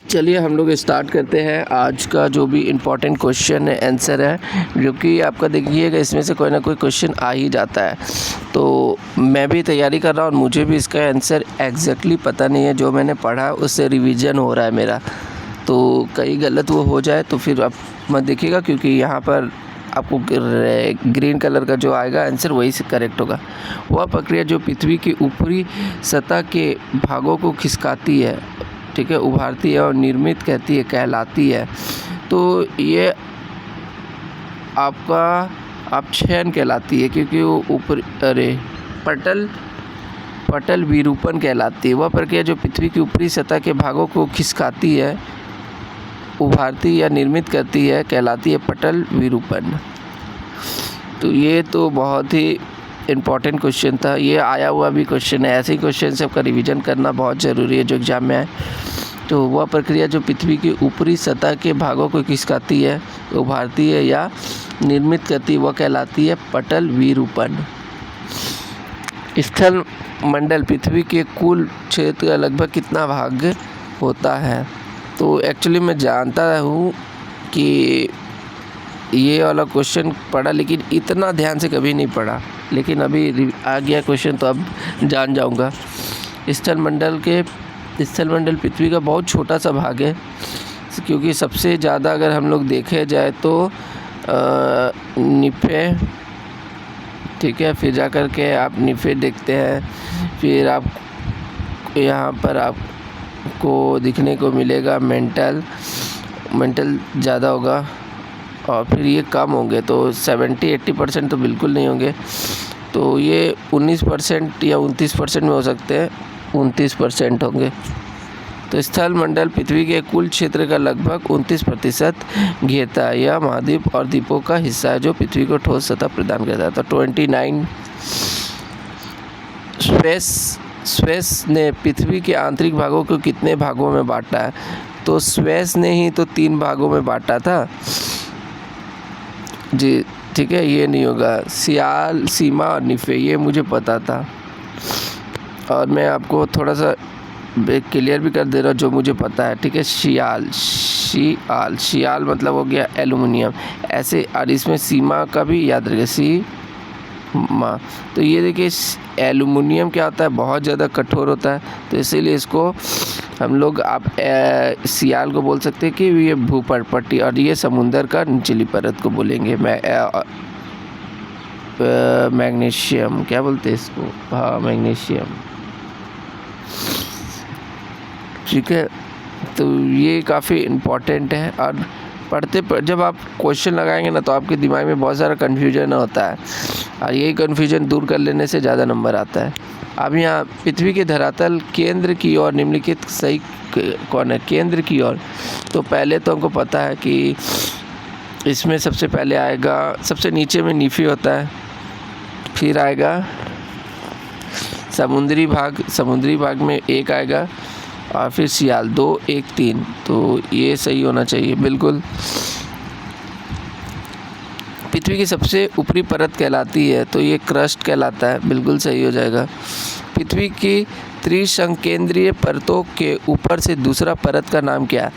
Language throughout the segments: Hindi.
चलिए हम लोग स्टार्ट करते हैं आज का जो भी इम्पोर्टेंट क्वेश्चन है आंसर है, जो कि आपका देखिएगा इसमें से कोई ना कोई क्वेश्चन आ ही जाता है। तो मैं भी तैयारी कर रहा हूँ और मुझे भी इसका आंसर एग्जैक्टली पता नहीं है। जो मैंने पढ़ा उससे रिवीजन हो रहा है मेरा, तो कहीं गलत वो हो जाए तो फिर आप मत देखिएगा, क्योंकि यहाँ पर आपको ग्रीन कलर का जो आएगा आंसर वही से करेक्ट होगा। वह प्रक्रिया जो पृथ्वी की ऊपरी सतह के भागों को खिसकाती है, ठीक है, उभारती है और निर्मित कहलाती है। तो ये आपका अपक्षयन कहलाती है, क्योंकि वो ऊपर पटल विरूपण कहलाती है। वह प्रक्रिया जो पृथ्वी की ऊपरी सतह के भागों को खिसकाती है, उभारती या निर्मित करती है कहलाती है पटल विरूपण। तो ये तो बहुत ही इम्पॉर्टेंट क्वेश्चन था, ये आया हुआ भी क्वेश्चन है। ऐसे ही क्वेश्चन से आपका रिवीजन करना बहुत ज़रूरी है जो एग्ज़ाम में आए। तो वह प्रक्रिया जो पृथ्वी की ऊपरी सतह के भागों को खिसकाती है, उभारती है या निर्मित करती है, वह कहलाती है पटल विरूपण। स्थल मंडल पृथ्वी के कुल क्षेत्र का लगभग कितना भाग होता है? तो एक्चुअली मैं जानता हूँ कि ये वाला क्वेश्चन पढ़ा, लेकिन इतना ध्यान से कभी नहीं पढ़ा, लेकिन अभी आ गया क्वेश्चन तो अब जान जाऊँगा। स्थल मंडल पृथ्वी का बहुत छोटा सा भाग है, क्योंकि सबसे ज़्यादा अगर हम लोग देखे जाए तो निफे, ठीक है, फिर जा कर के आप निफे देखते हैं, फिर आप यहाँ पर आपको दिखने को मिलेगा मेंटल ज़्यादा होगा, और फिर ये कम होंगे। तो 70-80% तो बिल्कुल नहीं होंगे, तो ये 19% या 29% में हो सकते हैं, 29% होंगे। तो स्थल मंडल पृथ्वी के कुल क्षेत्र का लगभग 29% घेरता है। यह महाद्वीप और द्वीपों का हिस्सा है जो पृथ्वी को ठोस सतह प्रदान करता है। तो 29। स्पेस ने पृथ्वी के आंतरिक भागों को कितने भागों में बांटा है? तो स्पेस ने ही तो 3 भागों में बांटा था जी, ठीक है, ये नहीं होगा। सियाल, सीमा और निफे, ये मुझे पता था, और मैं आपको थोड़ा सा क्लियर भी कर दे रहा हूँ जो मुझे पता है, ठीक है। शियाल मतलब हो गया एल्युमिनियम, ऐसे, और इसमें सीमा का भी याद रखिए, सीमा। तो ये देखिए एल्युमिनियम क्या होता है, बहुत ज़्यादा कठोर होता है, तो इसीलिए इसको हम लोग आप सियाल को बोल सकते हैं कि ये भूपटपट्टी, और ये समुंदर का निचली परत को बोलेंगे मैग्नीशियम, क्या बोलते हैं इसको, हाँ मैग्नीशियम, ठीक है। तो ये काफ़ी इम्पोर्टेंट है, और जब आप क्वेश्चन लगाएंगे ना तो आपके दिमाग में बहुत सारा कन्फ्यूजन होता है, और यही कन्फ्यूजन दूर कर लेने से ज़्यादा नंबर आता है। अब यहाँ पृथ्वी के धरातल केंद्र की ओर निम्नलिखित सही कौन है? केंद्र की ओर, तो पहले तो हमको पता है कि इसमें सबसे पहले आएगा, सबसे नीचे में निफी होता है, फिर आएगा समुद्री भाग में 1 आएगा, और फिर सियाल 2, 1, 3। तो ये सही होना चाहिए बिल्कुल। पृथ्वी की सबसे ऊपरी परत कहलाती है, तो ये क्रस्ट कहलाता है, बिल्कुल सही हो जाएगा। पृथ्वी की त्रिसंकेंद्रीय परतों के ऊपर से दूसरा परत का नाम क्या है?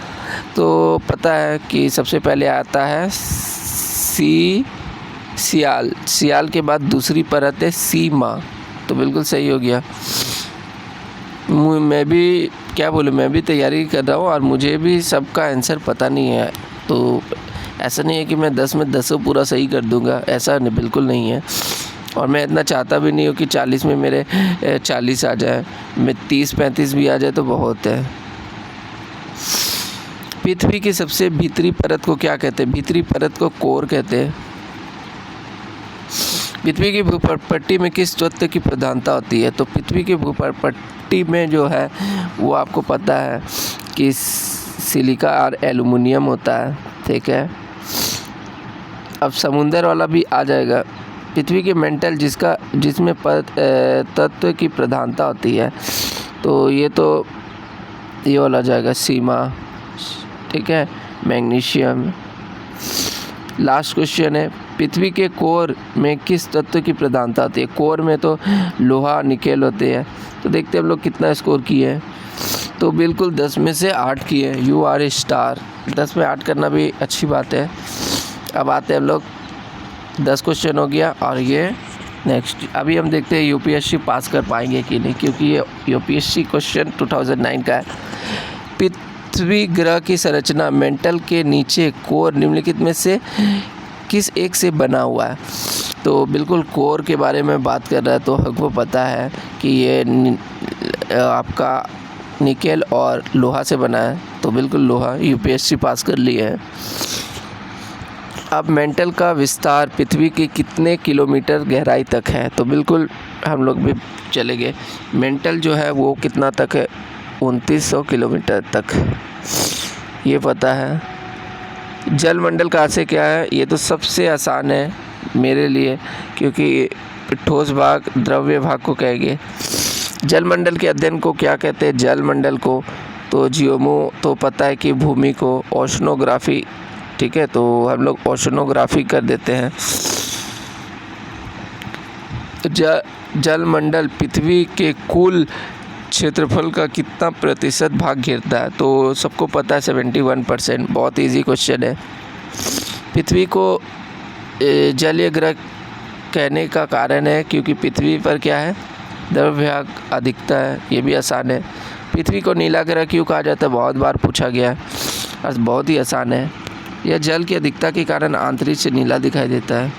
तो पता है कि सबसे पहले आता है सियाल के बाद दूसरी परत है सीमा, तो बिल्कुल सही हो गया। मैं भी क्या बोलूँ, मैं भी तैयारी कर रहा हूँ और मुझे भी सबका आंसर पता नहीं है, तो ऐसा नहीं है कि मैं 10 में 10 पूरा सही कर दूंगा, ऐसा बिल्कुल नहीं है। और मैं इतना चाहता भी नहीं हूँ कि 40 में मेरे 40 आ जाए, मैं 30-35 भी आ जाए तो बहुत है। पृथ्वी की सबसे भीतरी परत को क्या कहते हैं? भीतरी परत को कोर कहते हैं। पृथ्वी की भूपटपट्टी में किस तत्व की प्रधानता होती है? तो पृथ्वी की भूपटपट्टी में जो है वो आपको पता है कि सिलिका और एल्युमिनियम होता है, ठीक है। अब समुंदर वाला भी आ जाएगा। पृथ्वी के मेंटल जिसमें तत्व की प्रधानता होती है, तो ये वाला जाएगा सीमा, ठीक है, मैग्नीशियम। लास्ट क्वेश्चन है, पृथ्वी के कोर में किस तत्व की प्रधानता होती है? कोर में तो लोहा निकेल होते हैं। तो देखते हैं हम लोग कितना स्कोर किए हैं। तो बिल्कुल 10 में से 8 किए, यू आर ए स्टार। 10 में 8 करना भी अच्छी बात है। अब आते हैं हम लोग, 10 क्वेश्चन हो गया और ये नेक्स्ट। अभी हम देखते हैं यूपीएससी पास कर पाएंगे कि नहीं, क्योंकि ये यूपीएससी क्वेश्चन 2009 का है। पृथ्वी ग्रह की संरचना मेंटल के नीचे कोर निम्नलिखित में से किस एक से बना हुआ है? तो बिल्कुल कोर के बारे में बात कर रहा है, तो हमको पता है कि ये आपका निकेल और लोहा से बना है, तो बिल्कुल लोहा, यूपीएससी पास कर लिया है। अब मेंटल का विस्तार पृथ्वी के कितने किलोमीटर गहराई तक है? तो बिल्कुल हम लोग भी चले गए, मेंटल जो है वो कितना तक है, 2900 किलोमीटर तक, ये पता है। जलमंडल कहाँ से क्या है? ये तो सबसे आसान है मेरे लिए, क्योंकि ठोस भाग द्रव्य भाग को कहेंगे। जलमंडल के अध्ययन को क्या कहते हैं? जलमंडल को तो जियोमो तो पता है कि भूमि को, ओशनोग्राफी, ठीक है, तो हम लोग ओशनोग्राफी कर देते हैं। जलमंडल पृथ्वी के कुल क्षेत्रफल का कितना प्रतिशत भाग घेरता है? तो सबको पता है 71%। बहुत इजी क्वेश्चन है। पृथ्वी को जलीय ग्रह कहने का कारण है क्योंकि पृथ्वी पर क्या है, द्रव्य भाग अधिकता है, ये भी आसान है। पृथ्वी को नीला ग्रह क्यों कहा जाता है? बहुत बार पूछा गया है और बहुत ही आसान है। यह जल की अधिकता के कारण आंतरिक से नीला दिखाई देता है।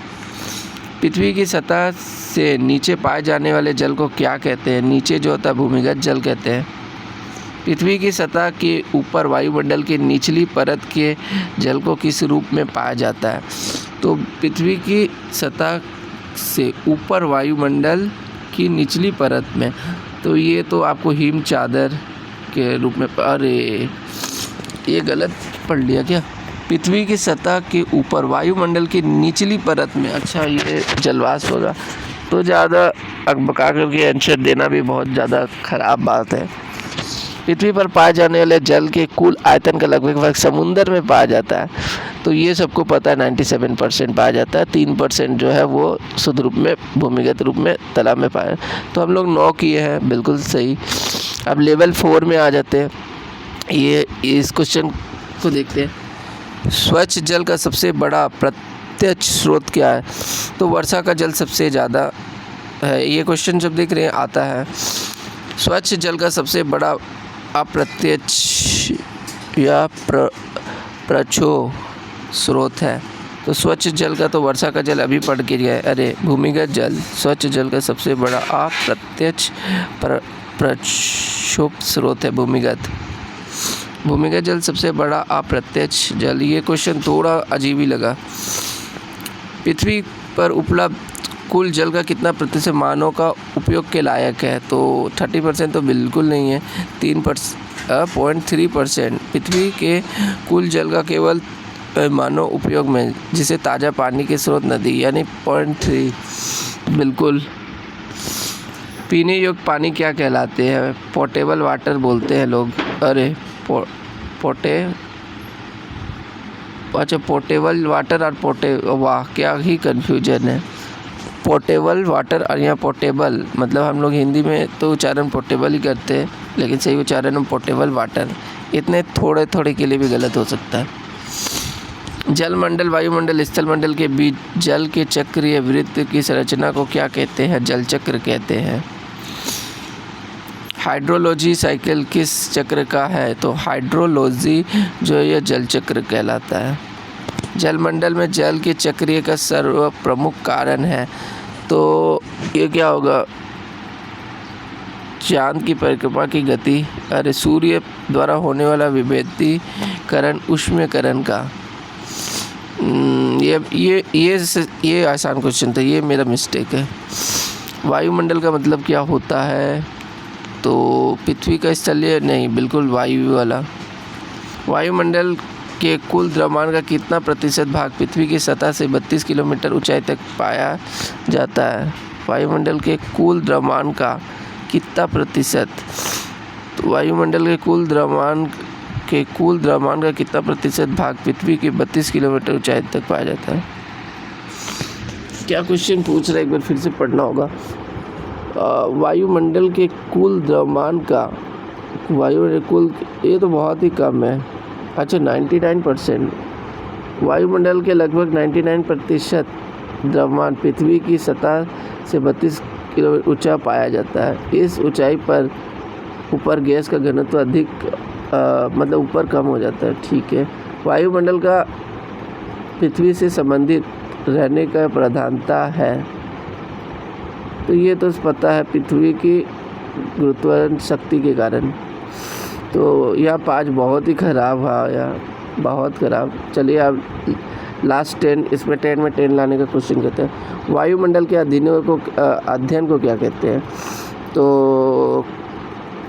पृथ्वी की सतह से नीचे पाए जाने वाले जल को क्या कहते हैं? नीचे जो होता है भूमिगत जल कहते हैं। पृथ्वी की सतह के ऊपर वायुमंडल की निचली परत के जल को किस रूप में पाया जाता है? तो पृथ्वी की सतह से ऊपर वायुमंडल की निचली परत में, तो ये तो आपको हिम चादर के रूप में, अरे ये गलत पढ़ लिया क्या? पृथ्वी की सतह के ऊपर वायुमंडल की निचली परत में, अच्छा ये जलवाष्प होगा। तो ज़्यादा अकबका करके आंसर देना भी बहुत ज़्यादा ख़राब बात है। पृथ्वी पर पाए जाने वाले जल के कुल आयतन का लगभग समुद्र में पाया जाता है, तो ये सबको पता है 97% पाया जाता है। 3% जो है वो शुद्ध रूप में भूमिगत रूप में तालाब में पाया। तो हम लोग 9 किए हैं, बिल्कुल सही। अब लेवल 4 में आ जाते हैं। ये इस क्वेश्चन को देखते हैं। स्वच्छ जल का सबसे बड़ा प्रत्यक्ष स्रोत क्या है? तो वर्षा का जल सबसे ज़्यादा है। ये क्वेश्चन जब देख रहे हैं आता है। स्वच्छ जल का सबसे बड़ा अप्रत्यक्ष या प्रच्छो स्रोत है। तो स्वच्छ जल का तो वर्षा का जल अभी पढ़ के गया है। अरे भूमिगत जल, स्वच्छ जल का सबसे बड़ा अप्रत्यक्ष प्रक्षोभ स्रोत है भूमिगत। भूमिगत जल सबसे बड़ा अप्रत्यक्ष जल। ये क्वेश्चन थोड़ा अजीब ही लगा। पृथ्वी पर उपलब्ध कुल जल का कितना प्रतिशत मानव का उपयोग के लायक है? तो 30% तो बिल्कुल नहीं है, 3.3%। पृथ्वी के कुल जल का केवल मानव उपयोग में, जिसे ताज़ा पानी के स्रोत नदी, यानी 0.3 बिल्कुल। पीने योग्य पानी क्या कहलाते हैं? पोर्टेबल वाटर बोलते हैं लोग। अरे पोर्टेबल वाटर और वाह क्या ही कन्फ्यूजन है। पोर्टेबल वाटर और यहाँ पोर्टेबल, मतलब हम लोग हिंदी में तो उच्चारण पोर्टेबल ही करते हैं, लेकिन सही उच्चारण हम पोर्टेबल वाटर। इतने थोड़े थोड़े के लिए भी गलत हो सकता है। जलमंडल, वायुमंडल, स्थलमंडल के बीच जल के चक्रीय वृत्त की संरचना को क्या कहते हैं? जल चक्र कहते हैं। हाइड्रोलॉजी साइकिल किस चक्र का है? तो हाइड्रोलॉजी जो है यह जल चक्र कहलाता है। जलमंडल में जल के चक्रीय का सर्व प्रमुख कारण है, तो ये क्या होगा? चांद की परिक्रमा की गति, अरे सूर्य द्वारा होने वाला विभेदीकरण, ऊष्मीकरण का। ये आसान क्वेश्चन था, ये मेरा मिस्टेक है। वायुमंडल का मतलब क्या होता है? तो पृथ्वी का स्थलीय नहीं, बिल्कुल वायु वाला। वायुमंडल के कुल द्रव्यमान का कितना प्रतिशत भाग पृथ्वी की सतह से 32 किलोमीटर ऊंचाई तक पाया जाता है? वायुमंडल के कुल द्रव्यमान का कितना प्रतिशत? तो वायुमंडल के कुल द्रव्यमान का कितना प्रतिशत भाग पृथ्वी की 32 किलोमीटर ऊंचाई तक पाया जाता है? क्या क्वेश्चन पूछ रहा है, एक बार फिर से पढ़ना होगा। वायुमंडल के कुल द्रव्यमान का वायु कुल, ये तो बहुत ही कम है। अच्छा 99%। वायुमंडल के लगभग 99% द्रव्यमान पृथ्वी की सतह से 32 किलोमीटर ऊंचा पाया जाता है। इस ऊंचाई पर ऊपर गैस का घनत्व अधिक मतलब ऊपर कम हो जाता है। ठीक है। वायुमंडल का पृथ्वी से संबंधित रहने का प्रधानता है, तो ये तो पता है, पृथ्वी की गुरुत्वाकर्षण शक्ति के कारण। तो यह 5 बहुत ही ख़राब आया, बहुत ख़राब। चलिए अब लास्ट 10, इसमें 10 में 10 लाने का क्वेश्चन कहते हैं। वायुमंडल के अध्ययन को क्या कहते हैं? तो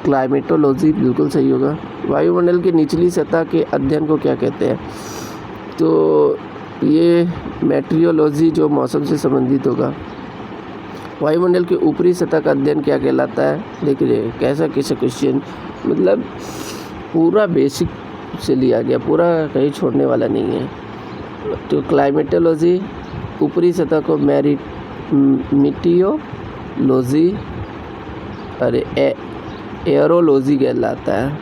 क्लाइमेटोलॉजी बिल्कुल सही होगा। वायुमंडल की निचली सतह के अध्ययन को क्या कहते हैं? तो ये मेट्रियोलॉजी, जो मौसम से संबंधित होगा। वायुमंडल की ऊपरी सतह का अध्ययन क्या कहलाता है? देखिए कैसा क्वेश्चन, मतलब पूरा बेसिक से लिया गया, पूरा कहीं छोड़ने वाला नहीं है। तो क्लाइमेटोलॉजी, ऊपरी सतह को मिटियोलॉजी, अरे एयरोलॉजी कहलाता है।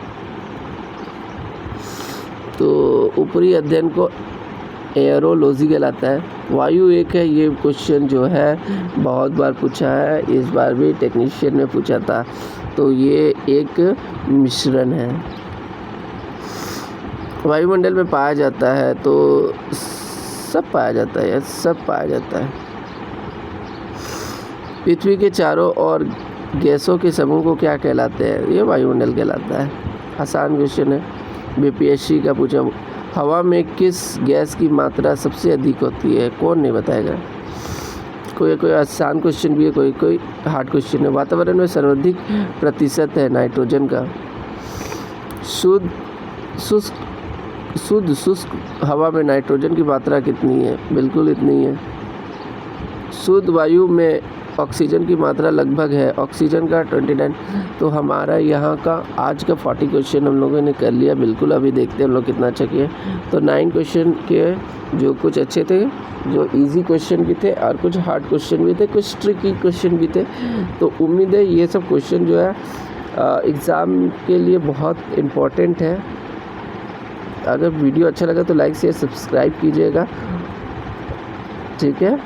तो ऊपरी अध्ययन को एयरोलॉजी कहलाता है। वायु एक है, ये क्वेश्चन जो है बहुत बार पूछा है, इस बार भी टेक्नीशियन में पूछा था। तो ये एक मिश्रण है, वायुमंडल में पाया जाता है। तो सब पाया जाता है, सब पाया जाता है। पृथ्वी के चारों ओर गैसों के समूह को क्या कहलाते हैं? ये वायुमंडल कहलाता है। आसान क्वेश्चन है, बीपीएससी का पूछा। हवा में किस गैस की मात्रा सबसे अधिक होती है? कौन नहीं बताएगा? कोई आसान क्वेश्चन भी है, कोई हार्ड क्वेश्चन है। वातावरण में सर्वाधिक प्रतिशत है नाइट्रोजन का। शुद्ध शुष्क हवा में नाइट्रोजन की मात्रा कितनी है? बिल्कुल इतनी है। शुद्ध वायु में ऑक्सीजन की मात्रा लगभग है, ऑक्सीजन का 29। तो हमारा यहाँ का आज का 40 क्वेश्चन हम लोगों ने कर लिया बिल्कुल। अभी देखते हैं हम लोग कितना अच्छा किए। तो 9 क्वेश्चन के जो कुछ अच्छे थे, जो इजी क्वेश्चन भी थे और कुछ हार्ड क्वेश्चन भी थे, कुछ ट्रिकी क्वेश्चन भी थे। तो उम्मीद है ये सब क्वेश्चन जो है एग्ज़ाम के लिए बहुत इम्पोर्टेंट है। अगर वीडियो अच्छा लगा तो लाइक शेयर सब्सक्राइब कीजिएगा, ठीक है।